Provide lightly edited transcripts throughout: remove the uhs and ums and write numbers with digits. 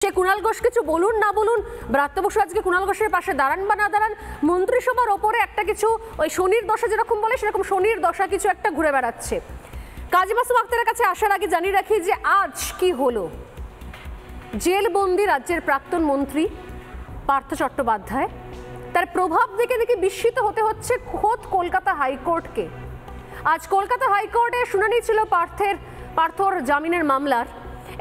সে কুণাল ঘোষ কিছু বলুন না বলুন, ব্রাত্য বসু আজকে কুণাল ঘোষের পাশে দাঁড়ান বা না দাঁড়ান, মন্ত্রিসভার ওপরে একটা কিছু ওই শনির দশা যেরকম বলে সেরকম শনির দশা কিছু একটা ঘুরে বেড়াচ্ছে। কাজী মাসুম আক্তারের কাছে আসার আগে জানিয়ে রাখি যে আজ কি হলো। জেলবন্দি রাজ্যের প্রাক্তন মন্ত্রী পার্থ চট্টোপাধ্যায়, তার প্রভাব দেখে দেখে বিস্মিত হতে হচ্ছে খোদ কলকাতা হাইকোর্টকে। আজ কলকাতা হাইকোর্টে শুনানি ছিল পার্থর জামিনের মামলার।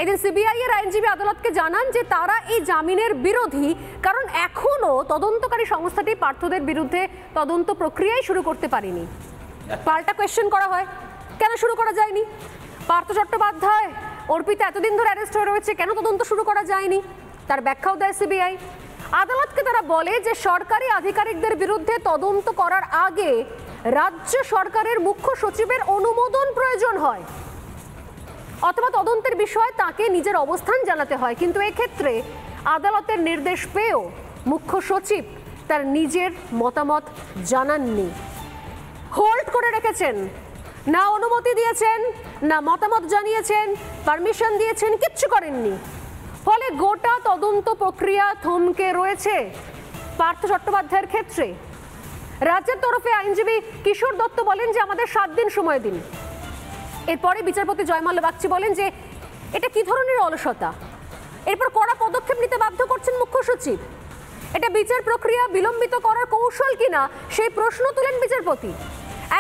এদিন সিবিআই এর আইনজীবী আদালতকে জানান যে তারা এই জামিনের বিরোধী, কারণ এখনো তদন্তকারী সংস্থাটি পার্থদের বিরুদ্ধে তদন্ত প্রক্রিয়াই শুরু করতে পারেনি। পাল্টা কোয়েশ্চেন করা হয়, কেন শুরু করা যায়নি? পার্থ চট্টোপাধ্যায় অর্পিতা এতদিন ধরে অ্যারেস্ট হয়ে রয়েছে, কেন তদন্ত শুরু করা যায়নি? তার ব্যাখ্যাও দেয় সিবিআই। আদালতকে তারা বলে যে সরকারি আধিকারিকদের বিরুদ্ধে তদন্ত করার আগে রাজ্য সরকারের মুখ্য সচিবের অনুমোদন প্রয়োজন হয়, অথবা তদন্তের বিষয়ে তাকে নিজের অবস্থান জানাতে হয়। কিন্তু এক্ষেত্রে আদালতের নির্দেশ পেয়েও মুখ্য সচিব তার নিজের মতামত জানাননি, হোল্ড করে রেখেছেন। না অনুমতি দিয়েছেন, না মতামত জানিয়েছেন, পারমিশন দিয়েছেন, কিচ্ছু করেননি। ফলে গোটা তদন্ত প্রক্রিয়া থমকে রয়েছে পার্থ চট্টোপাধ্যায়ের ক্ষেত্রে। রাজ্যের তরফে আইনজীবী কিশোর দত্ত বলেন যে আমাদের 7 দিন সময় দিন। এরপরে বিচারপতি জয়মাল্য বাগচি বলেন যে এটা কি ধরনের অলসতা, এরপর কড়া পদক্ষেপ নিতে বাধ্য করছেন মুখ্য সচিব। এটা বিচার প্রক্রিয়া বিলম্বিত করার কৌশল কিনা সেই প্রশ্ন তুলেন বিচারপতি।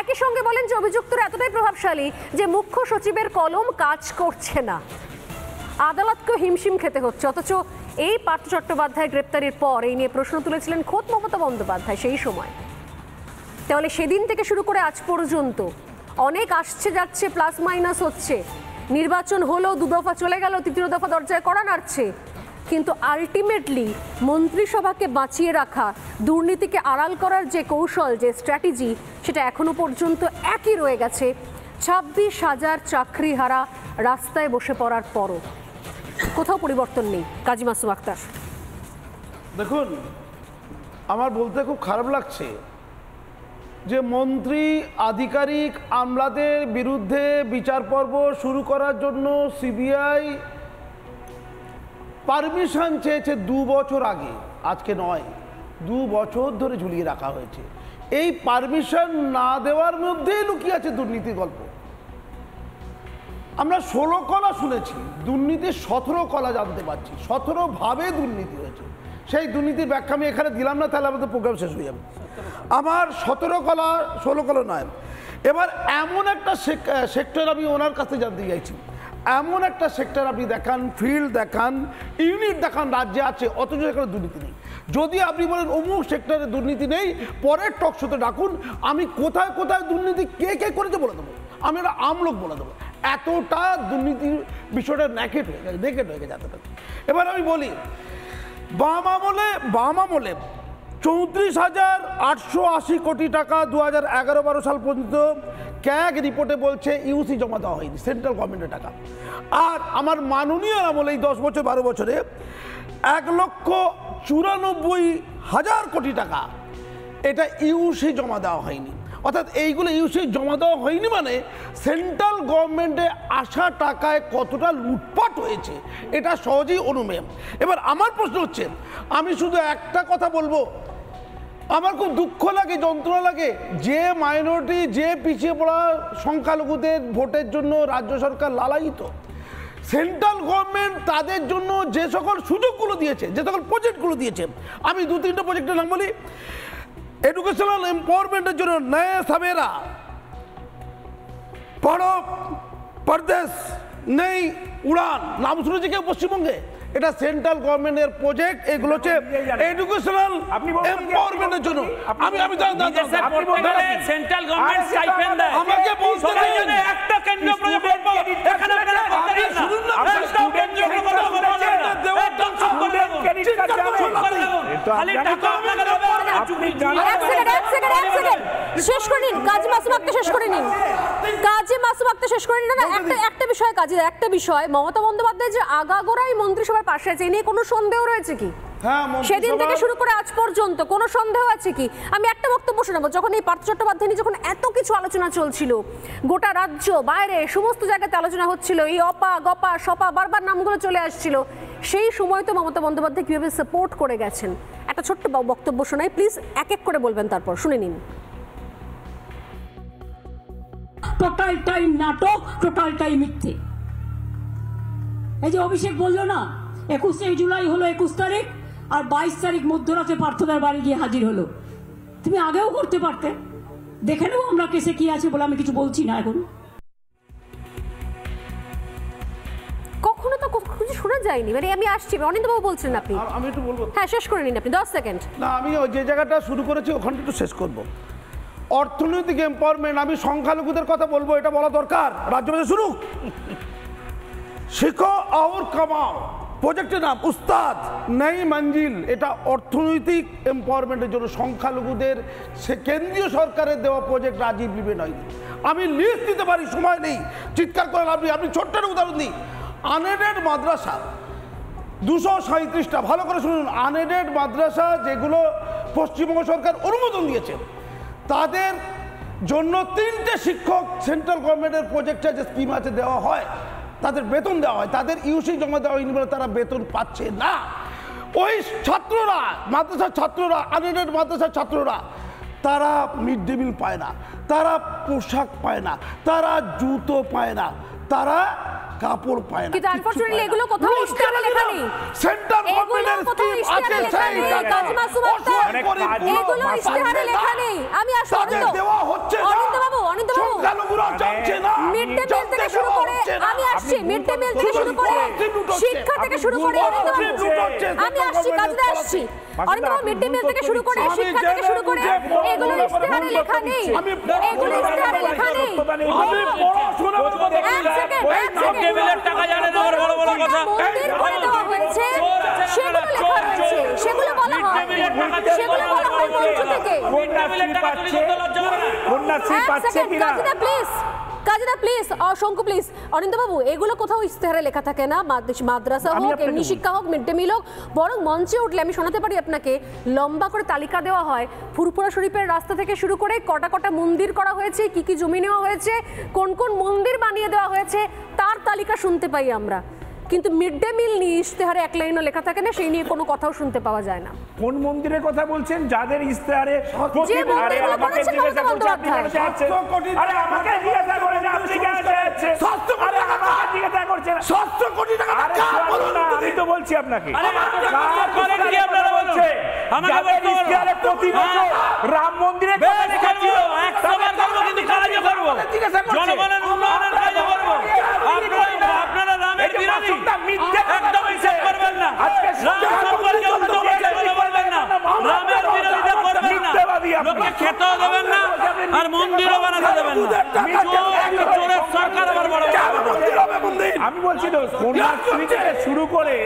একই সঙ্গে বলেন যে অভিযুক্তরা এতটাই প্রভাবশালী যে মুখ্য সচিবের কলম কাজ করছে না। আদালতকেও হিমশিম খেতে হচ্ছে। অথচ এই পার্থ চট্টোপাধ্যায় গ্রেপ্তারের পর এই নিয়ে প্রশ্ন তুলেছিলেন খোদ মমতা বন্দ্যোপাধ্যায় সেই সময়। তাহলে সেদিন থেকে শুরু করে আজ পর্যন্ত অনেক আসছে যাচ্ছে, প্লাস মাইনাস হচ্ছে। নির্বাচন হলো, 2 দফা চলে গেল, 3য় দফা দরজায় কড়া নাড়ছে। কিন্তু আলটিমেটলি মন্ত্রিসভাকে বাঁচিয়ে রাখা, দুর্নীতিকে আড়াল করার যে কৌশল, যে স্ট্র্যাটেজি, সেটা এখনো পর্যন্ত একই রয়ে গেছে। 26,000 চাকরিহারা রাস্তায় বসে পড়ার পরও কোথাও পরিবর্তন নেই। কাজী মাসুম আক্তার, দেখুন, আমার বলতে খুব খারাপ লাগছে যে মন্ত্রী আধিকারিক আমলাদের বিরুদ্ধে বিচার পর্ব শুরু করার জন্য সিবিআই পারমিশন চেয়েছে 2 বছর আগে, আজকে নয়, 2 বছর ধরে ঝুলিয়ে রাখা হয়েছে। এই পারমিশন না দেওয়ার মধ্যেই লুকিয়ে আছে দুর্নীতির গল্প। আমরা 16 কলা শুনেছি, দুর্নীতির 17 কলা জানতে পারছি। 17 ভাবে দুর্নীতি হয়েছে। সেই দুর্নীতির ব্যাখ্যা আমি এখানে দিলাম না, তাহলে আমাদের প্রোগ্রাম শেষ হয়ে যাবে। আমার 17 কলা 16 কলা নয়। এবার এমন একটা সেক্টর আমি ওনার কাছে জানতে চাইছি, এমন একটা সেক্টর আপনি দেখান, ফিল্ড দেখান, ইউনিট দেখান রাজ্যে আছে, অথচ এখানে দুর্নীতি নেই। যদি আপনি বলেন অমুক সেক্টরে দুর্নীতি নেই, পরের টক শোতে ডাকুন, আমি কোথায় কোথায় দুর্নীতি কে কে করেছে বলে দেবো, আমি একটা আমলোক বলে দেবো। এতটা দুর্নীতির বিষয়টা নেকেট হয়ে গেছে এতটা। এবার আমি বলি, বাম আমলে 34,880 কোটি টাকা 2011-12 সাল পর্যন্ত ক্যাগ রিপোর্টে বলছে ইউসি জমা দেওয়া হয়নি, সেন্ট্রাল গভর্নমেন্টের টাকা। আর আমার মাননীয় আমলে এই 10 বছর 12 বছরে 1,94,000 কোটি টাকা এটা ইউসি জমা দেওয়া হয়নি। অর্থাৎ এইগুলো ইউসি জমা দেওয়া হয়নি মানে সেন্ট্রাল গভর্নমেন্টে আসা টাকায় কতটা লুটপাট হয়েছে এটা সহজেই অনুমেয়। এবার আমার প্রশ্ন হচ্ছে, আমি শুধু একটা কথা বলবো, আমার খুব দুঃখ লাগে, যন্ত্রণা লাগে, যে মাইনরিটি, যে পিছিয়ে পড়া সংখ্যালঘুদের ভোটের জন্য রাজ্য সরকার লালায়িত, সেন্ট্রাল গভর্নমেন্ট তাদের জন্য যে সকল সুযোগগুলো দিয়েছে, যে সকল প্রজেক্টগুলো দিয়েছে, আমি 2-3টা প্রজেক্টের নাম বলি। এডুকেশনাল এম্পাওয়ারমেন্টের জন্য নয়া সাবেরা, পড়ো পরদেশ নেই উড়ান, নাম শুনেছি কেউ পশ্চিমবঙ্গে? এটা সেন্ট্রাল গভর্নমেন্টের প্রজেক্ট। এগুলো হচ্ছে এডুকেশনাল এম্পাওয়ারমেন্টের জন্য। আমি সেন্ট্রাল গভর্নমেন্ট স্টাইপেন্ড দেয়, আমাকে বলতে দিন, একটা কেন্দ্র প্রজেক্ট এখানে আপনারা কথা বলেন না, একটা কেন্দ্র প্রজেক্ট বলেন না, একদম সব করে দেব, খালি টাকা আপনাকে দেবে। এক সেকেন্ড শেষ করে নিন, কাজী মাসুম আক্তার শেষ করে নিন, কাজী মাসুম আক্তার শেষ করে নিন। না, একটা বিষয় কাজী, একটা বিষয়, মমতা বন্দ্যোপাধ্যায় যে আগাগোড়াই মন্ত্রিসভার পাশে আছে, এই নিয়ে কোনো সন্দেহ রয়েছে কি? সেদিন থেকে শুরু করে আজ পর্যন্ত কোনো সন্দেহ আছে কি? আমি একটা বক্তব্য শোনাবো। যখন এই পার্থ চট্টোপাধ্যায় যখন এত কিছু আলোচনা চলছিল, গোটা রাজ্য বাইরে সমস্ত জায়গাতে আলোচনা হচ্ছিল, এই অপা গপা সপা বারবার নামগুলো চলে আসছিল, সেই সময় তো মমতা বন্দ্যোপাধ্যায় কীভাবে সাপোর্ট করে গেছেন, একটা ছোট্ট বক্তব্য শোনাই প্লিজ, এক এক করে বলবেন, তারপর শুনে নিন। টোটালটাই নাটক, টোটালটাই মিথ্যে। এই যে অভিষেক বললো না 21শে জুলাই হলো 21 তারিখ, আর 22 তারিখ মধ্যরাতে পার্থদার বাড়ি গিয়ে হাজির হলো। তুমি আগেও করতে পারতে, দেখে নেবো আমরা কেসে কি আছে বলে আমি কিছু বলছি না এখন। কখনো তো কিছু শোনা যায়নি, মানে আমি আসছি, অনিন্দ্যবাবু বলছেন আপনি। আমি একটু বলবো, হ্যাঁ শেষ করে নিন আপনি, 10 সেকেন্ড। না আমি যে জায়গাটা শুরু করেছি ওখানটা একটু শেষ করব। অর্থনৈতিক এম্পাওয়ারমেন্ট, আমি সংখ্যালঘুদের কথা বলবো, এটা বলা দরকার, রাজ্য বাজে শুরু। শিখো আর কামাও, প্রজেক্টের নাম উস্তাদ নই মঞ্জিল, এটা অর্থনৈতিক এম্পাওয়ারমেন্টের জন্য সংখ্যালঘুদের সে কেন্দ্রীয় সরকারের দেওয়া প্রজেক্ট, রাজীব বিবে নয়। আমি লিস্ট দিতে পারি, সময় নেই, চিৎকার করেন আপনি ছোট্ট একটা উদাহরণ দিই। আনএডেড মাদ্রাসা 237টা, ভালো করে শুনুন, আনএডেড মাদ্রাসা যেগুলো পশ্চিমবঙ্গ সরকার অনুমোদন দিয়েছে, তাদের জন্য 3টে শিক্ষক সেন্ট্রাল গভর্নমেন্টের প্রজেক্টে যে স্কিম আছে দেওয়া হয়, তাদের বেতন দেওয়া হয়, তাদের ইউসি জমা দেওয়া হয়নি বলে তারা বেতন পাচ্ছে না। ওই ছাত্ররা, মাদ্রাসার ছাত্ররা, আনএডেড মাদ্রাসার ছাত্ররা, তারা মিড ডে মিল পায় না, তারা পোশাক পায় না, তারা জুতো পায় না, তারা কাপড় পায় না। কিন্তু আনফরচুনেটলি এগুলো কোথাও ইশতেহারে লেখা নেই। সেন্ট্রাল গভর্নমেন্টের স্কিম আছে, সেই কাজী মাসুম আক্তার, এগুলো ইশতেহারে লেখা নেই। আমি আসলে দেওয়া হচ্ছে না, অনিন্দ্যবাবু সংখ্যালঘুরা চাচ্ছে না, মিড ডে মিল থেকে শুরু করে, আমি আসছি, মিড ডে মিল থেকে শুরু করে, শিক্ষা থেকে শুরু করে, আমি আসছি, কাজে আসছি, অনিন্দ্যবাবু মিড ডে মিল থেকে শুরু করে, শিক্ষা থেকে শুরু করে, এগুলো ইশতেহারে লেখা নেই, এগুলো ইশতেহারে লেখা নেই। আমি পড়াশোনা করতে টেবিলের টাকা জানে না, বড় বড় কথা। মন্দির করে দেওয়া হয়েছে, সেগুলো লেখা রয়েছে, সেগুলো বলা হয়, সেগুলো বলা হয় মঞ্চ থেকে। টেবিলের টাকা চুরি করতে লজ্জা করে না? কন্যাশ্রী পাচ্ছে কিনা? কাজীদা প্লিজ, অসংখ্য প্লিজ, অনিন্দ্যবাবু এগুলো কোথাও ইশতেহারে লেখা থাকে না, মাদ্রাসা হোক, এমনি শিক্ষা হোক, মিড ডে মিল হোক, বরং মঞ্চে উঠলে আমি শোনাতে পারি আপনাকে, লম্বা করে তালিকা দেওয়া হয়, ফুরফুরা শরীফের রাস্তা থেকে শুরু করে কটা কটা মন্দির করা হয়েছে, কি কি জমি নেওয়া হয়েছে, কোন কোন মন্দির বানিয়ে দেওয়া হয়েছে, তার তালিকা শুনতে পাই আমরা। কিন্তু মিড ডে মিল নিয়ে ইশতেহারে এক লাইনও লেখা থাকে না, সেই নিয়ে কোনো কথাও শুনতে পাওয়া যায় না। কোন মন্দিরের কথা বলছেন? যাদের ইশতেহারে যে মন্দিরগুলো করেছে মমতা বন্দ্যোপাধ্যায়। আরে আমাকে জিজ্ঞাসা করেন আপনি কেন যাচ্ছেন? 700 কোটি টাকা জিজ্ঞাসা করছেন 700 কোটি টাকা আমি তো বলছি আপনাকে, আরে করেন কি আপনারা বলছে? আমাকে বলতে ইশতেহারে প্রতি বছর রাম মন্দিরে বেশ করবো, 100 বার করবো, কিন্তু কাজও করবো, জনগণের উন্নয়নের কাজও করবো। আপনারা রামের বিরোধী, একদম হিসাব করবেন না, রাম সম্পর্কে উল্টো কথা বলবেন না, রামের বিরোধিতা করবেন না, লোককে খেতেও দেবেন না, আর মন্দিরও বানাতে দেবেন না। চোরের সরকার আবার বড় আমি বলছি তো কন্যাশ্রী থেকে শুরু করে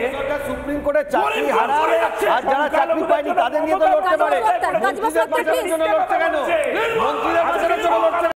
সুপ্রিম কোর্টে চাকরি হারালে আর যারা চাকরি পায়নি তাদের নিয়ে তো লড়তে পারে, মন্ত্রীদের জন্য লড়ছে কেন? মন্ত্রীদের জন্য লড়ছে